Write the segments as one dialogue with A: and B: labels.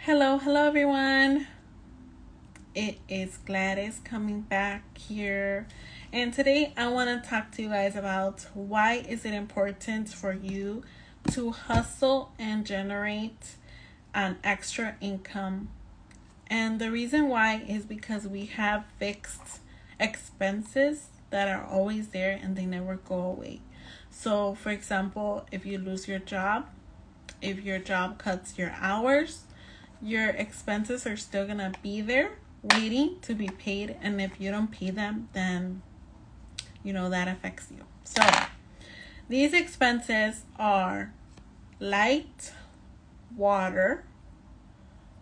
A: Hello everyone. It is Gladys coming back here. And today I want to talk to you guys about why is it important for you to hustle and generate an extra income. And the reason why is because we have fixed expenses that are always there and they never go away. So, for example, if you lose your job, if your job cuts your hours, your expenses are still gonna be there waiting to be paid, and if you don't pay them, then that affects you. So these expenses are light, water,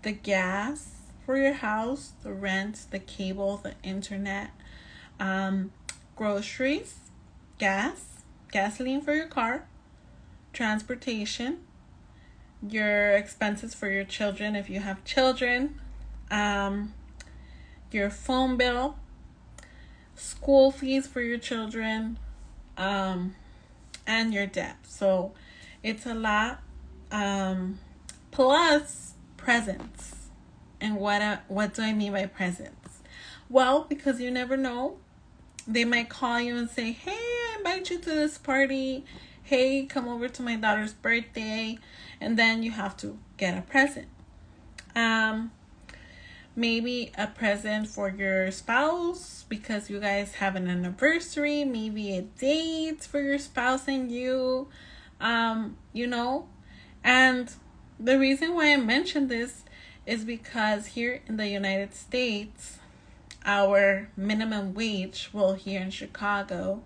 A: the gas for your house, the rent, the cable, the internet, groceries, gasoline for your car, transportation, your expenses for your children if you have children, your phone bill, school fees for your children, and your debt. So it's a lot. Plus presents. And what do I mean by presents? Well, because you never know. They might call you and say, hey, I invite you to this party. Hey, come over to my daughter's birthday. And then you have to get a present. Maybe a present for your spouse because you guys have an anniversary. Maybe a date for your spouse and you. And the reason why I mentioned this is because here in the United States, our minimum wage, well, here in Chicago,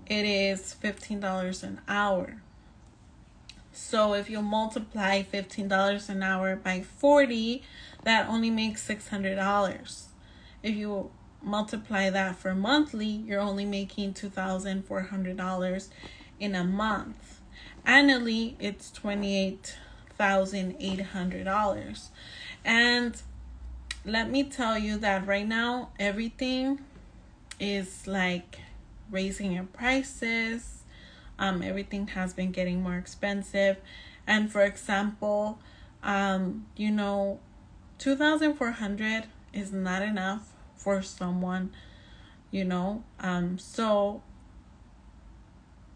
A: it is $15 an hour. So if you multiply $15 an hour by 40, that only makes $600. If you multiply that for monthly, you're only making $2,400 in a month. Annually, it's $28,800. And let me tell you that right now, everything is like raising in prices. Everything has been getting more expensive. And for example, 2,400 is not enough for someone, so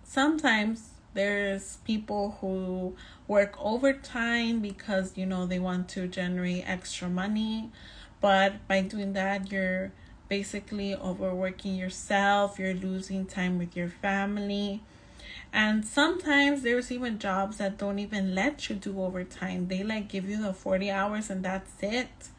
A: sometimes there's people who work overtime because, they want to generate extra money. But by doing that, you're basically overworking yourself. You're losing time with your family. And sometimes there's even jobs that don't even let you do overtime. They give you the 40 hours and that's it.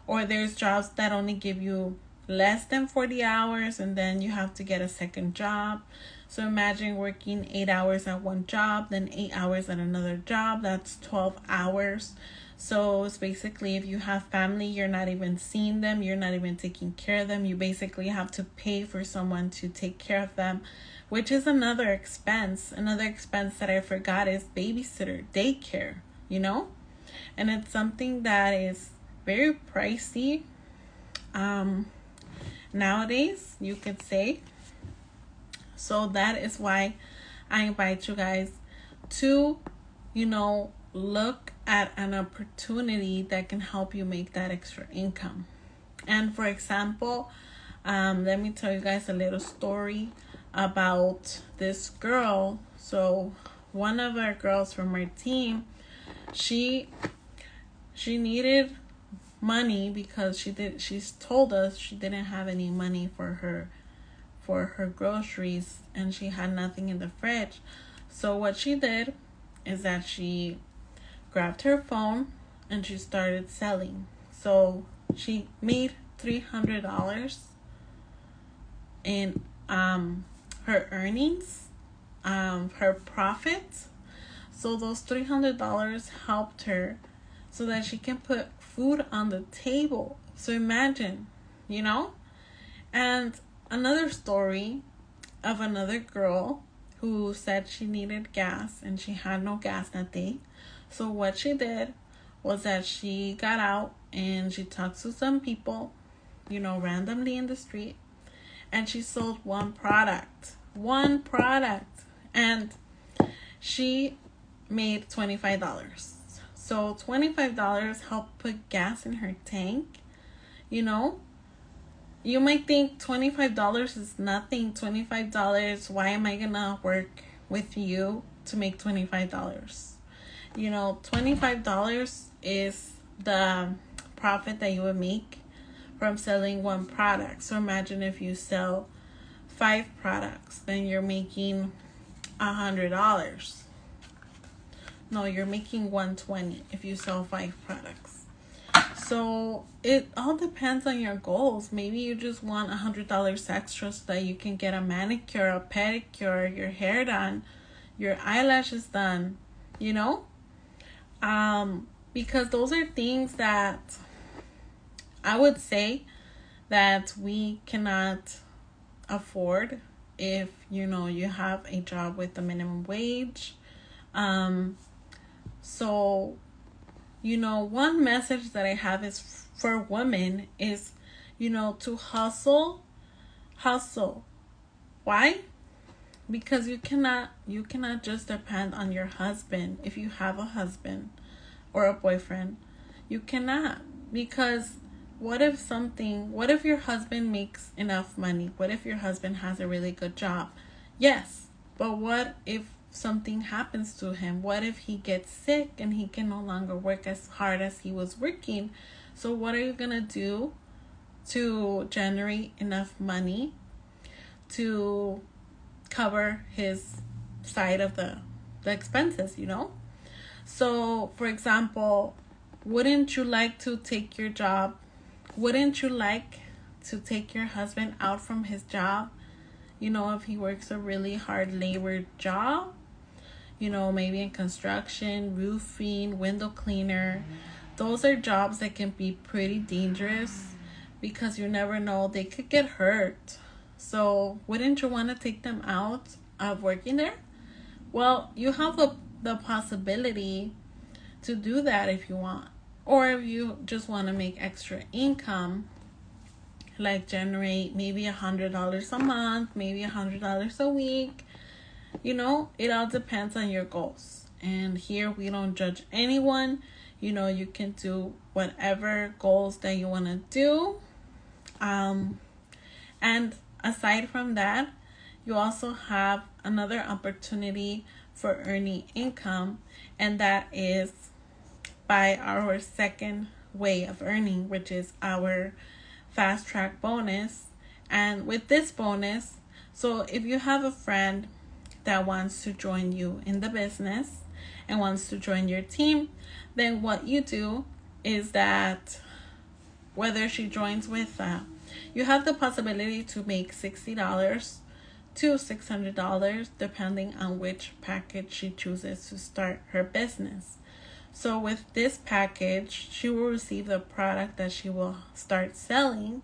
A: Or there's jobs that only give you less than 40 hours and then you have to get a second job. So imagine working 8 hours at one job, then 8 hours at another job. That's 12 hours. So it's basically, if you have family, you're not even seeing them. You're not even taking care of them. You basically have to pay for someone to take care of them, which is another expense. Another expense that I forgot is babysitter, daycare, And it's something that is very pricey nowadays, you could say. So that is why I invite you guys to, look at an opportunity that can help you make that extra income. And for example, let me tell you guys a little story about this girl. So one of our girls from our team, she needed money because she's told us she didn't have any money for her groceries and she had nothing in the fridge. So what she did is that she grabbed her phone and she started selling. So she made $300 in her earnings, her profits. So those $300 helped her so that she can put food on the table. So imagine, And another story of another girl who said she needed gas and she had no gas that day. So what she did was that she got out and she talked to some people, randomly in the street, and she sold one product, and she made $25. So $25 help put gas in her tank. You know, you might think $25 is nothing. $25, why am I gonna work with you to make $25? You know, $25 is the profit that you would make from selling one product. So imagine if you sell 5 products, then you're making $100. No, you're making $120 if you sell 5 products. So it all depends on your goals. Maybe you just want $100 extra so that you can get a manicure, a pedicure, your hair done, your eyelashes done, you know? Because those are things that I would say that we cannot afford if you know you have a job with the minimum wage. So you know, one message that I have is for women is, you know, to hustle. Why? Because you cannot just depend on your husband. If you have a husband or a boyfriend, you cannot. Because what if your husband makes enough money? What if your husband has a really good job? Yes, but what if something happens to him? What if he gets sick and he can no longer work as hard as he was working? So what are you gonna do to generate enough money to cover his side of the expenses, you know? So for example, wouldn't you like to take your job? Wouldn't you like to take your husband out from his job? You know, if he works a really hard labor job, you know, maybe in construction, roofing, window cleaner. Those are jobs that can be pretty dangerous because you never know, they could get hurt. So wouldn't you want to take them out of working there? Well, you have the possibility to do that if you want. Or if you just want to make extra income, like generate maybe $100 a month, maybe $100 a week. You know, it all depends on your goals. And here we don't judge anyone. You know, you can do whatever goals that you want to do. And aside from that, you also have another opportunity for earning income, and that is by our second way of earning, which is our fast track bonus. And with this bonus, so if you have a friend that wants to join you in the business and wants to join your team, then what you do is that whether she joins with you have the possibility to make $60 to $600 depending on which package she chooses to start her business. So with this package, she will receive the product that she will start selling.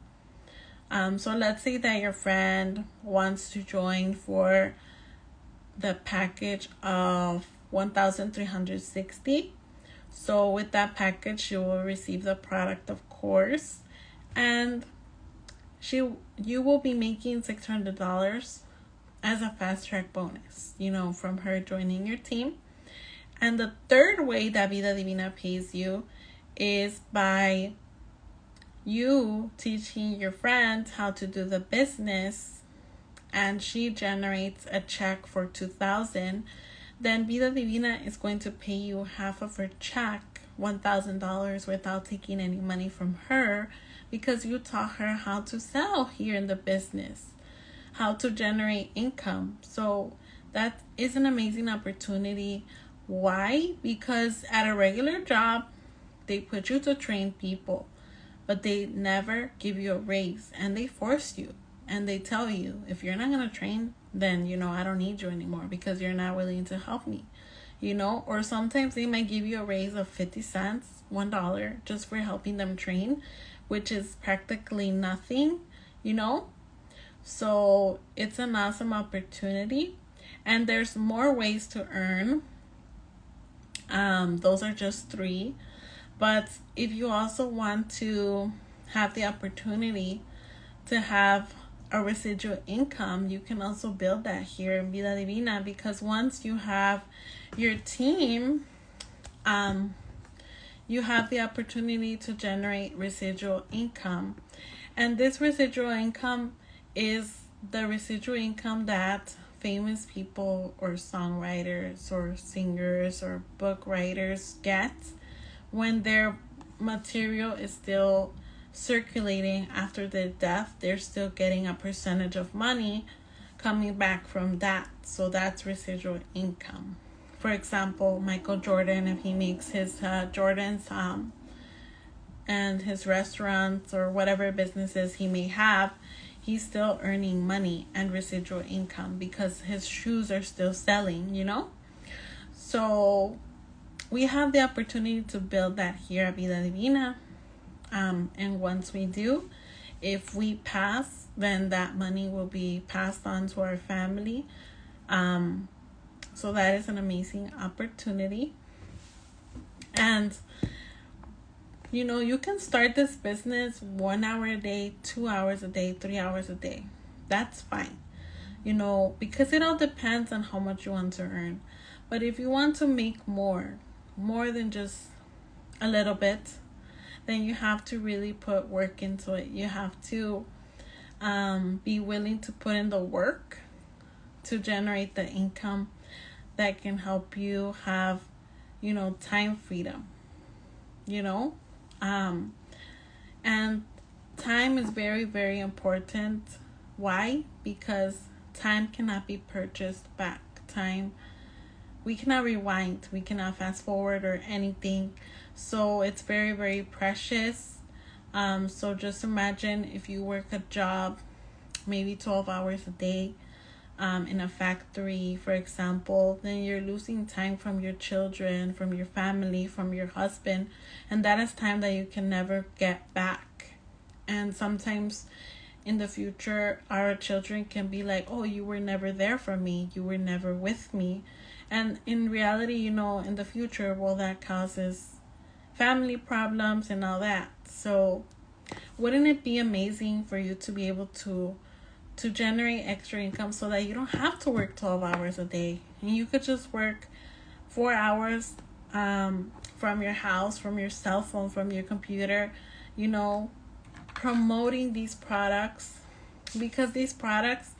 A: So let's say that your friend wants to join for the package of $1,360. So with that package, she will receive the product, of course, and you will be making $600 as a fast track bonus, you know, from her joining your team. And the third way that Vida Divina pays you is by you teaching your friend how to do the business, and she generates a check for $2,000. Then Vida Divina is going to pay you half of her check, $1,000, without taking any money from her, because you taught her how to sell here in the business, how to generate income. So that is an amazing opportunity. Why? Because at a regular job, they put you to train people, but they never give you a raise, and they force you, and they tell you, if you're not going to train, then, you know, I don't need you anymore because you're not willing to help me, you know. Or sometimes they might give you a raise of 50 cents, $1, just for helping them train, which is practically nothing, you know. So it's an awesome opportunity, and there's more ways to earn. Those are just 3. But if you also want to have the opportunity to have a residual income, you can also build that here in Vida Divina, because once you have your team, you have the opportunity to generate residual income. And this residual income is the residual income that famous people or songwriters or singers or book writers get when their material is still circulating after their death. They're still getting a percentage of money coming back from that. So that's residual income. For example, Michael Jordan, if he makes his Jordans and his restaurants or whatever businesses he may have, he's still earning money and residual income because his shoes are still selling, you know? So we have the opportunity to build that here at Vida Divina. And once we do, if we pass, then that money will be passed on to our family. So that is an amazing opportunity. And, you know, you can start this business 1 hour a day, 2 hours a day, 3 hours a day. That's fine. You know, because it all depends on how much you want to earn. But if you want to make more than just a little bit, then you have to really put work into it. You have to be willing to put in the work to generate the income that can help you have, you know, time freedom, you know? And time is very, very important. Why? Because time cannot be purchased back. Time, we cannot rewind. We cannot fast forward or anything. So it's very, very precious. So just imagine if you work a job, maybe 12 hours a day, in a factory, for example, then you're losing time from your children, from your family, from your husband, and that is time that you can never get back. And sometimes in the future, our children can be like, oh, you were never there for me, you were never with me. And in reality, you know, in the future, well, that causes family problems and all that. So wouldn't it be amazing for you to be able to generate extra income so that you don't have to work 12 hours a day, and you could just work 4 hours from your house, from your cell phone, from your computer, you know, promoting these products, because these products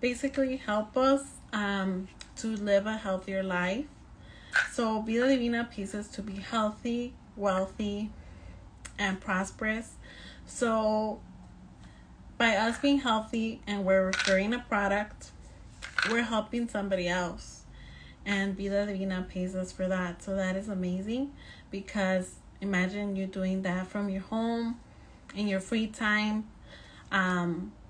A: basically help us to live a healthier life. So Vida Divina pays us to be healthy, wealthy, and prosperous. So by us being healthy and we're referring a product, we're helping somebody else. And Vida Divina pays us for that. So that is amazing, because imagine you doing that from your home in your free time.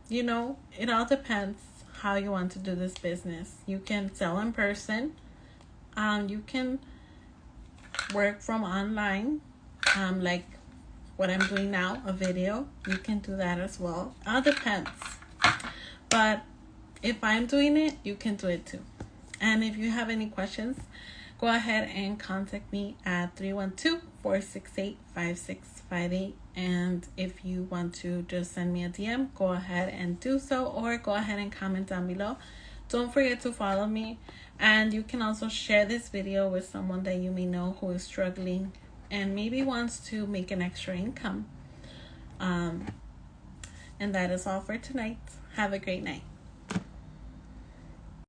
A: You know, it all depends how you want to do this business. You can sell in person. You can work from online, like what I'm doing now, a video. You can do that as well. All depends. But if I'm doing it, you can do it too. And if you have any questions, go ahead and contact me at 312-468-5658. And if you want to just send me a DM, go ahead and do so, or go ahead and comment down below. Don't forget to follow me, and you can also share this video with someone that you may know who is struggling and maybe wants to make an extra income. And that is all for tonight. Have a great night.